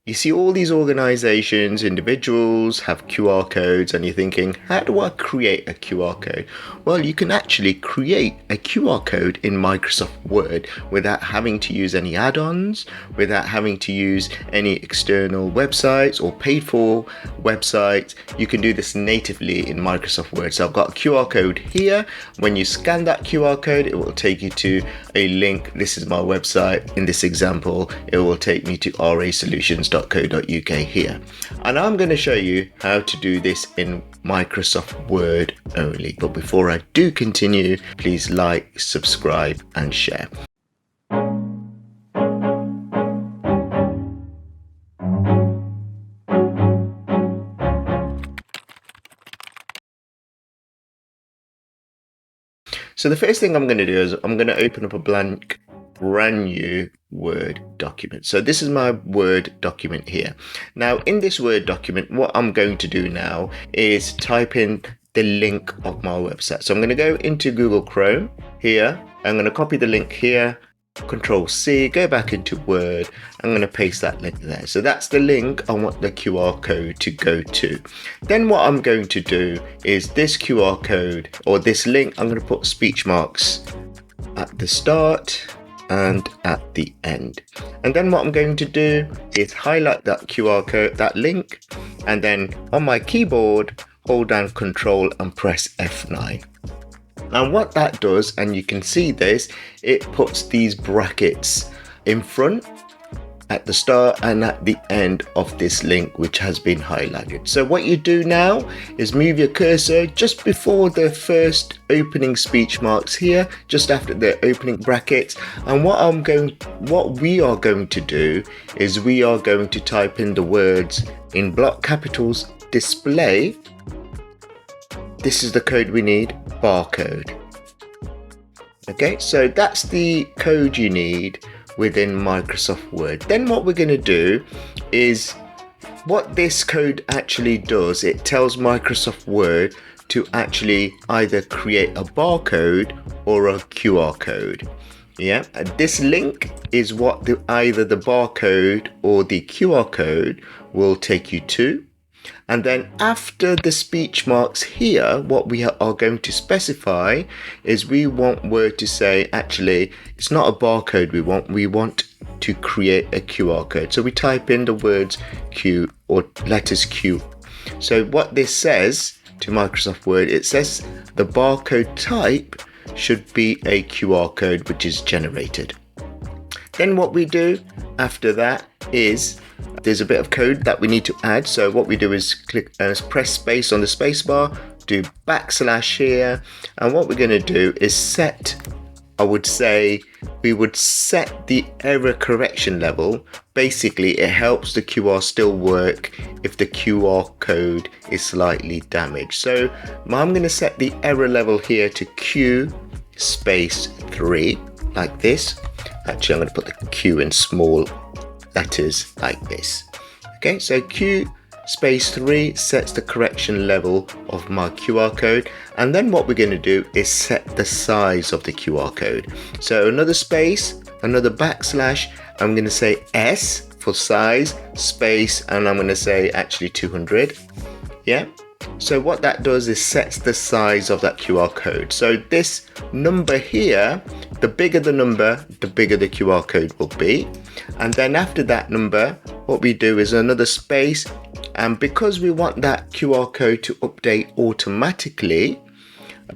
You see all these organizations, individuals have QR codes, and you're thinking, how do I create a QR code? Well, you can actually create a QR code in Microsoft Word without having to use any add-ons, without having to use any external websites or paid for websites. You can do this natively in Microsoft Word. So I've got a QR code here. When you scan that QR code, it will take you to a link. This is my website. In this example, it will take me to rasolutions.co.uk here, and I'm going to show you how to do this in Microsoft Word only. But before I do continue, please like, subscribe and share. So the first thing I'm going to do is I'm going to open up a brand new Word document. So this is my Word document here. Now in this Word document, what I'm going to do now is type in the link of my website. So I'm going to go into Google Chrome here. I'm going to copy the link here, Control C, go back into Word. I'm going to paste that link there. So that's the link I want the QR code to go to. Then what I'm going to do is this QR code or this link, I'm going to put speech marks at the start and at the end. And then what I'm going to do is highlight that QR code, that link, and then on my keyboard, hold down Control and press F9. And what that does, and you can see this, it puts these brackets in front, at the start and at the end of this link, which has been highlighted. So what you do now is move your cursor just before the first opening speech marks here, just after the opening brackets. And what we are going to do is we are going to type in the words in block capitals, display. This is the code we need, barcode. Okay, so that's the code you need within Microsoft Word. Then what we're going to do is what this code actually does, it tells Microsoft Word to actually either create a barcode or a QR code. Yeah, and this link is what either the barcode or the QR code will take you to. And then after the speech marks here, what we are going to specify is we want Word to say, actually, it's not a barcode we want to create a QR code. So we type in the words Q or letters Q. So what this says to Microsoft Word, it says the barcode type should be a QR code which is generated. Then what we do after that is there's a bit of code that we need to add. So what we do is press space on the space bar, do / here, and what we're going to do is set, I would say we would set the error correction level. Basically it helps the QR still work if the QR code is slightly damaged. So I'm going to set the error level here to Q space 3 like this. Actually I'm going to put the Q in small letters like this. Okay, so Q space 3 sets the correction level of my QR code, and then what we're going to do is set the size of the QR code. So another space, another /, I'm going to say S for size, space, and I'm going to say actually 200. Yeah, so what that does is sets the size of that QR code. So this number here, the bigger the number, the bigger the QR code will be. And then after that number, what we do is another space. And because we want that QR code to update automatically,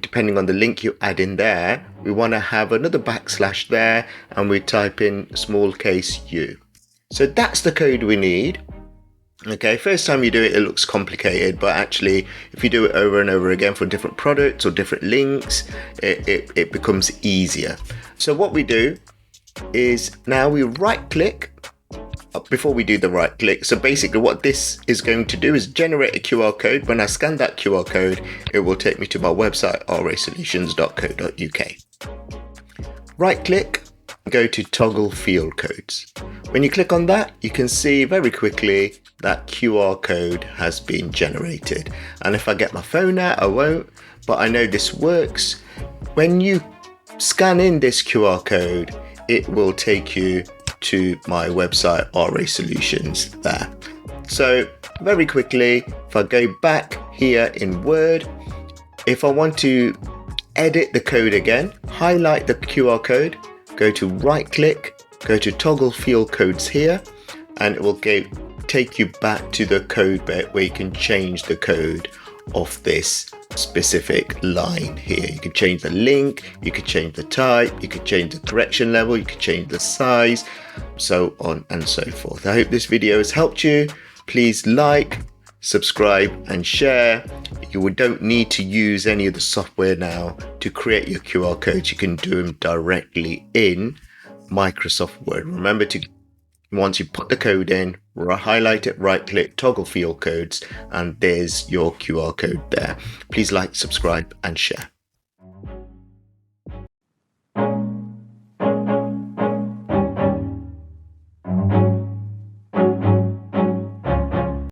depending on the link you add in there, we want to have another / there, and we type in small case U. So that's the code we need. Okay, first time you do it, it looks complicated, but actually if you do it over and over again for different products or different links, it becomes easier. So what we do is now we right click before we do the right click. So basically what this is going to do is generate a QR code. When I scan that QR code, it will take me to my website, rasolutions.co.uk. Right click, go to toggle field codes. When you click on that, you can see very quickly that QR code has been generated. And if I get my phone out, I won't, but I know this works. When you scan in this QR code, it will take you to my website, RA Solutions there. So very quickly, if I go back here in Word, if I want to edit the code again, highlight the QR code, go to right click, go to toggle field codes here, and it will take you back to the code bit where you can change the code of this specific line here. You can change the link, you can change the type, you can change the correction level, you can change the size, so on and so forth. I hope this video has helped you. Please like, subscribe and share. You don't need to use any of the software now to create your QR codes. You can do them directly in Microsoft Word. Remember to, once you put the code in, highlight it, right click, toggle field codes, and there's your QR code there. Please like, subscribe and share.